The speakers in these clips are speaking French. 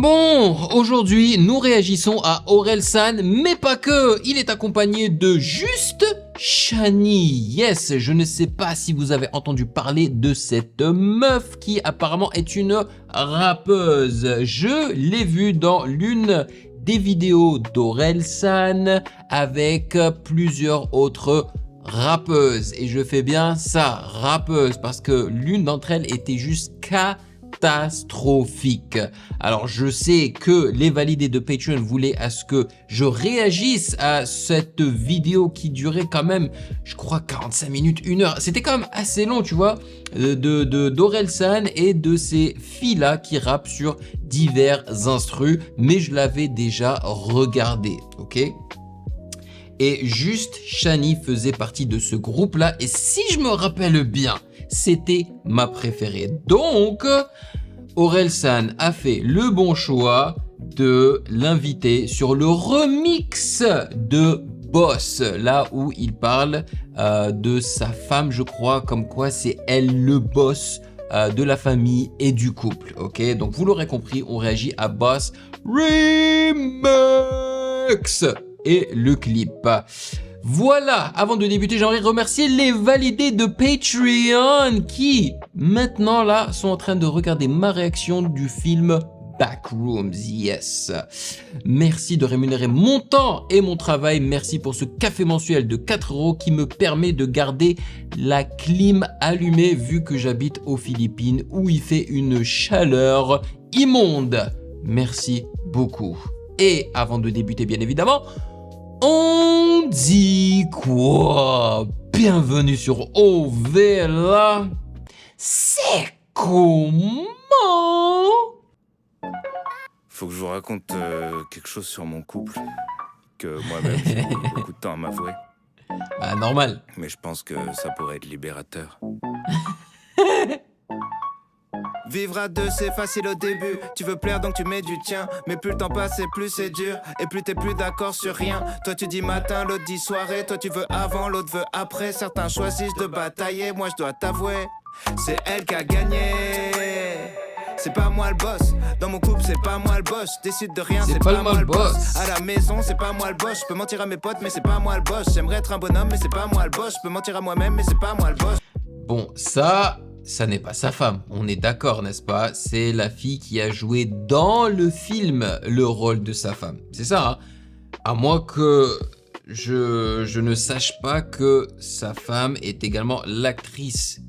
Bon, aujourd'hui, nous réagissons à Orelsan, mais pas que. Il est accompagné de Juste Chani. Yes, je ne sais pas si vous avez entendu parler de cette meuf qui apparemment est une rappeuse. Je l'ai vue dans l'une des vidéos d'Orelsan avec plusieurs autres rappeuses. Et je fais bien ça, rappeuse, parce que l'une d'entre elles était juste catastrophique. Alors je sais que les validés de Patreon voulaient à ce que je réagisse à cette vidéo qui durait quand même, je crois 45 minutes, 1 heure. C'était quand même assez long, tu vois, d'Orelsan et de ces filles-là qui rappent sur divers instrus, mais je l'avais déjà regardé, ok? Et Juste Chani faisait partie de ce groupe-là, et si je me rappelle bien, c'était ma préférée. Donc, Orelsan a fait le bon choix de l'inviter sur le remix de Boss, là où il parle de sa femme, je crois, comme quoi c'est elle le boss de la famille et du couple. Ok, donc vous l'aurez compris, on réagit à Boss Remix et le clip. Voilà, avant de débuter, j'aimerais remercier les validés de Patreon qui, maintenant là, sont en train de regarder ma réaction du film Backrooms, yes. Merci de rémunérer mon temps et mon travail. Merci pour ce café mensuel de 4 € qui me permet de garder la clim allumée vu que j'habite aux Philippines où il fait une chaleur immonde. Merci beaucoup. Et avant de débuter, bien évidemment, on dit quoi? Bienvenue sur OVLA. C'est comment? Faut que je vous raconte quelque chose sur mon couple que moi-même j'ai mis beaucoup de temps à m'avouer. Bah normal. Mais je pense que ça pourrait être libérateur. Vivre à deux c'est facile au début. Tu veux plaire donc tu mets du tien. Mais plus le temps passe et plus c'est dur. Et plus t'es plus d'accord sur rien. Toi tu dis matin, l'autre dit soirée. Toi tu veux avant, l'autre veut après. Certains choisissent de batailler. Moi je dois t'avouer, c'est elle qui a gagné. C'est pas moi le boss. Dans mon couple c'est pas moi le boss. Je décide de rien, c'est pas moi le boss. À la maison c'est pas moi le boss. Je peux mentir à mes potes mais c'est pas moi le boss. J'aimerais être un bonhomme mais c'est pas moi le boss. Je peux mentir à moi-même mais c'est pas moi le boss. Bon, ça n'est pas sa femme, on est d'accord, n'est-ce pas? C'est la fille qui a joué dans le film le rôle de sa femme. C'est ça, hein? À moins que je ne sache pas que sa femme est également l'actrice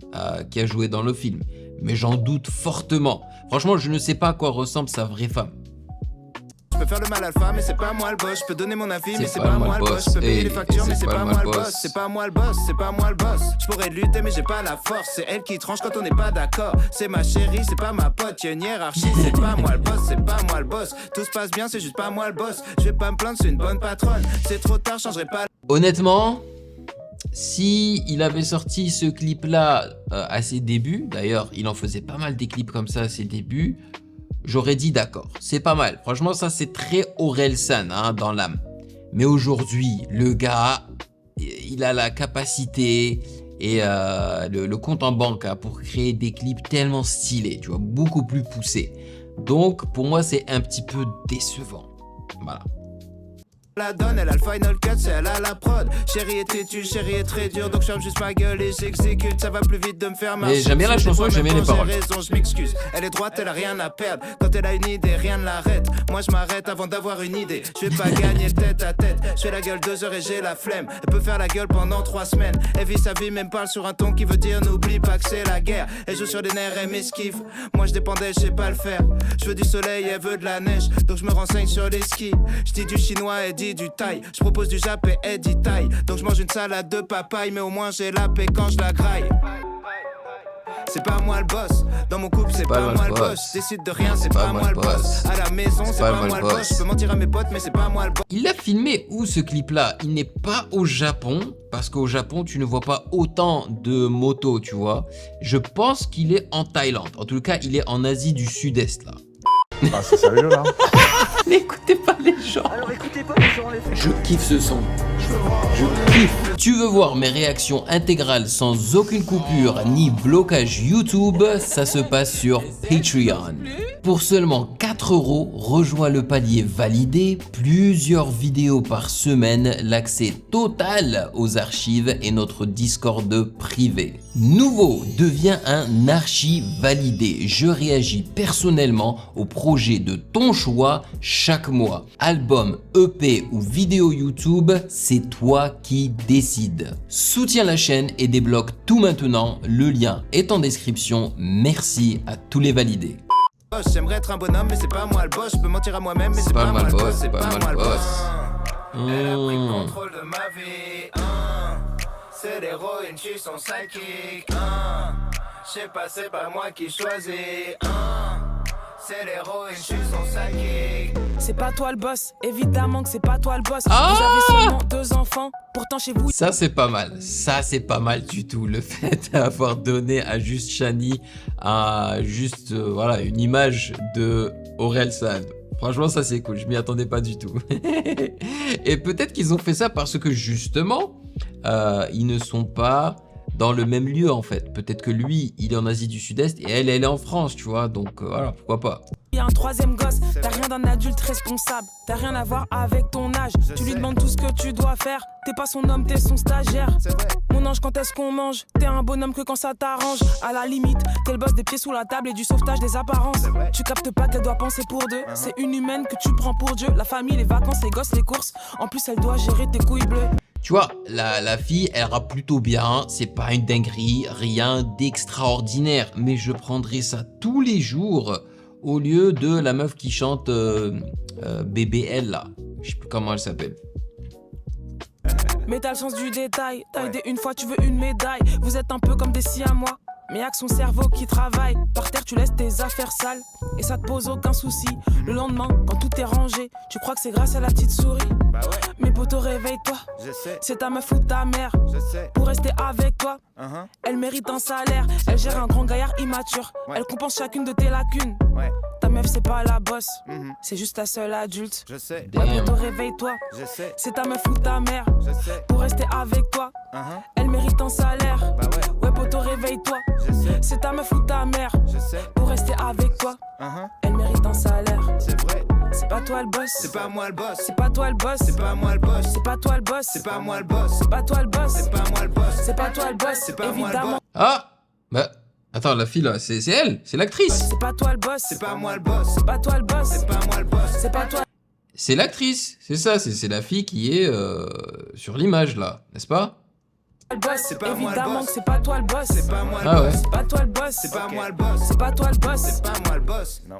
qui a joué dans le film. Mais j'en doute fortement. Franchement, je ne sais pas à quoi ressemble sa vraie femme. Je peux faire le mal alpha mais c'est pas moi le boss. Je peux donner mon avis mais c'est pas moi le boss. Je peux payer les factures mais c'est pas moi le boss. C'est pas moi le boss, c'est pas moi le boss. Je pourrais lutter mais j'ai pas la force. C'est elle qui tranche quand on n'est pas d'accord. C'est ma chérie, c'est pas ma pote. Y'a une hiérarchie, c'est pas moi le boss, c'est pas moi le boss. Tout se passe bien, c'est juste pas moi le boss. Je vais pas me plaindre, c'est une bonne patronne. C'est trop tard, je changerai pas. Honnêtement, si il avait sorti ce clip-là à ses débuts, d'ailleurs, il en faisait pas mal des clips comme ça à ses débuts, j'aurais dit d'accord, c'est pas mal. Franchement, ça c'est très Orelsan hein, dans l'âme. Mais aujourd'hui, le gars, il a la capacité et le compte en banque hein, pour créer des clips tellement stylés, tu vois, beaucoup plus poussés. Donc, pour moi, c'est un petit peu décevant. Voilà. La donne, elle a le final cut, c'est elle a la prod. Chérie est têtue, chérie est très dur. Donc je ferme juste ma gueule et j'exécute. Ça va plus vite de me faire marcher. Mais j'aime bien la chanson, j'aime bien les paroles. Raison, je m'excuse. Elle est droite, elle a rien à perdre. Quand elle a une idée, rien ne l'arrête. Moi je m'arrête avant d'avoir une idée. Je vais pas gagner tête à tête. Je fais la gueule 2 heures et j'ai la flemme. Elle peut faire la gueule pendant 3 semaines. Elle vit sa vie, même parle sur un ton qui veut dire n'oublie pas que c'est la guerre. Elle joue sur des nerfs, elle m'esquive. Moi je dépendais, je sais pas le faire. Je veux du soleil, elle veut de la neige. Donc je me renseigne sur les skis. Je dis du chinois, elle dit du thaï. Je propose du jap et elle dit taille. Donc je mange une salade de papaye. Mais au moins j'ai la paix quand je la graille. C'est pas moi le boss. Dans mon couple c'est pas moi le boss. Je décide de rien, c'est pas moi le boss. À la maison c'est pas moi le boss. Je peux mentir à mes potes mais c'est pas moi le boss. Il l'a filmé où ce clip-là? Il n'est pas au Japon, parce qu'au Japon tu ne vois pas autant de motos, tu vois. Je pense qu'il est en Thaïlande. En tout cas, il est en Asie du Sud-Est là. Ah, c'est sérieux là? N'écoutez pas les gens. Alors écoutez pas les gens, les faits. Je kiffe ce son. Je kiffe. Tu veux voir mes réactions intégrales sans aucune coupure ni blocage YouTube? Ça se passe sur Patreon. Pour seulement 4 €, rejoins le palier validé, plusieurs vidéos par semaine, l'accès total aux archives et notre Discord privé. Nouveau, deviens un archi validé. Je réagis personnellement au projet de ton choix chaque mois. Album, EP ou vidéo YouTube, c'est toi qui décides. Soutiens la chaîne et débloque tout maintenant. Le lien est en description. Merci à tous les validés. J'aimerais être un bonhomme, mais c'est pas moi le boss. Je peux mentir à moi-même, mais c'est pas moi le boss. C'est pas moi le boss. Elle a pris le contrôle de ma vie. C'est l'héroïne, je suis son sidekick. Je sais pas, c'est pas moi qui choisis. C'est l'héroïne, je suis son sidekick. C'est pas toi le boss, évidemment que c'est pas toi le boss. Vous avez seulement 2 enfants, pourtant chez vous. Ça c'est pas mal, ça c'est pas mal du tout. Le fait d'avoir donné à Juste Chani voilà, une image de Orelsan. Franchement ça c'est cool, je m'y attendais pas du tout. Et peut-être qu'ils ont fait ça parce que justement, ils ne sont pas dans le même lieu en fait. Peut-être que lui, il est en Asie du Sud-Est et elle est en France, tu vois. Donc voilà, pourquoi pas. Il y a un 3e gosse, t'as rien d'un adulte responsable. T'as rien à voir avec ton âge. Tu lui demandes tout ce que tu dois faire. T'es pas son homme, t'es son stagiaire. Mon ange, quand est-ce qu'on mange? T'es un bonhomme que quand ça t'arrange. À la limite, t'es le boss des pieds sous la table et du sauvetage des apparences. Tu captes pas qu'elle doit penser pour deux. C'est une humaine que tu prends pour Dieu. La famille, les vacances, les gosses, les courses. En plus, elle doit gérer tes couilles bleues. Tu vois, la fille, elle rappe plutôt bien, c'est pas une dinguerie, rien d'extraordinaire, mais je prendrais ça tous les jours au lieu de la meuf qui chante BBL là, je sais plus comment elle s'appelle. Mais t'as le sens du détail, t'as aidé une fois, tu veux une médaille. Vous êtes un peu comme des siamois, mais y'a que son cerveau qui travaille. Par terre, tu laisses tes affaires sales et ça te pose aucun souci. Le lendemain, quand tout est rangé, tu crois que c'est grâce à la petite souris. Bah ouais, Mais poto, réveille-toi, je sais, c'est ta meuf ou ta mère. je sais. Pour rester avec toi, elle mérite un salaire. Elle gère un grand gaillard immature, Ouais. elle compense chacune de tes lacunes. Ouais, Ta meuf, c'est pas la boss, c'est juste ta seule adulte. je sais, Ouais, Damn. poto, réveille-toi, je sais, c'est ta meuf ou ta mère. je sais. Pour rester avec toi, elle mérite un salaire. Bah ouais, Ouais, poto, réveille-toi, je sais, c'est ta meuf ou ta mère. je sais. Pour rester avec toi, elle mérite un salaire. C'est vrai, C'est pas toi le boss, c'est pas moi le boss. c'est pas toi le boss, C'est pas moi le boss. c'est pas toi le boss, C'est pas moi le boss. c'est pas toi le boss, C'est pas moi le boss. c'est pas toi le boss, C'est pas moi le évidemment. boss. Ah, bah, attends, la fille là, c'est elle, c'est l'actrice. C'est pas toi le boss, C'est pas moi le boss. c'est pas toi le boss, C'est pas moi le boss. c'est pas toi. C'est l'actrice, c'est ça, c'est la fille qui est sur l'image là, n'est-ce pas? Le boss, C'est pas moi le évidemment boss. que c'est pas toi le boss, C'est pas moi le Ah ouais. boss. c'est pas toi le boss, C'est pas moi le boss. c'est pas toi le boss, C'est pas moi le boss. Non.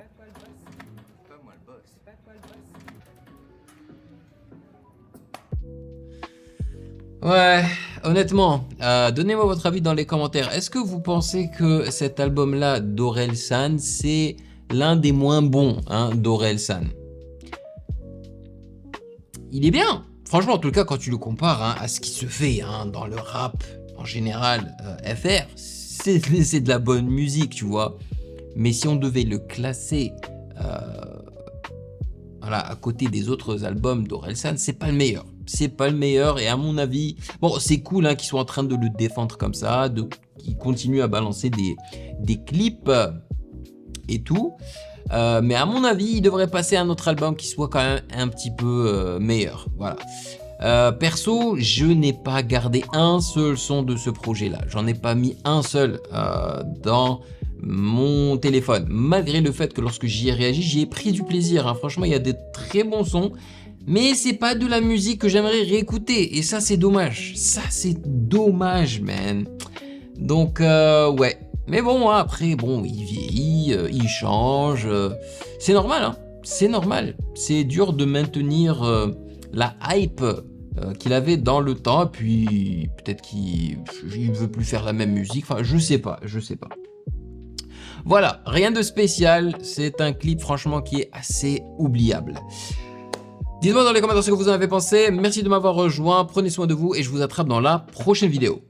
Ouais, honnêtement, donnez-moi votre avis dans les commentaires. Est-ce que vous pensez que cet album-là d'Orelsan, c'est l'un des moins bons d'Orelsan? Il est bien. Franchement, en tout cas, quand tu le compares à ce qui se fait dans le rap en général, FR, c'est de la bonne musique, tu vois. Mais si on devait le classer voilà, à côté des autres albums d'Orelsan, c'est pas le meilleur. C'est pas le meilleur et à mon avis, bon, c'est cool qu'ils soient en train de le défendre comme ça, qu'ils continuent à balancer des clips et tout. Mais à mon avis, il devrait passer à un autre album qui soit quand même un petit peu meilleur. Voilà. Perso, je n'ai pas gardé un seul son de ce projet-là. J'en ai pas mis un seul dans mon téléphone. Malgré le fait que lorsque j'y ai réagi, j'y ai pris du plaisir. Franchement, il y a des très bons sons. Mais c'est pas de la musique que j'aimerais réécouter. Et ça, c'est dommage. Ça, c'est dommage, man. Donc, ouais. Mais bon, après, bon, il vieillit, il change. C'est normal, c'est normal. C'est dur de maintenir la hype qu'il avait dans le temps. Puis, peut-être qu'il veut plus faire la même musique. Enfin, je sais pas. Voilà, rien de spécial. C'est un clip, franchement, qui est assez oubliable. Dites-moi dans les commentaires ce que vous en avez pensé. Merci de m'avoir rejoint. Prenez soin de vous et je vous attrape dans la prochaine vidéo.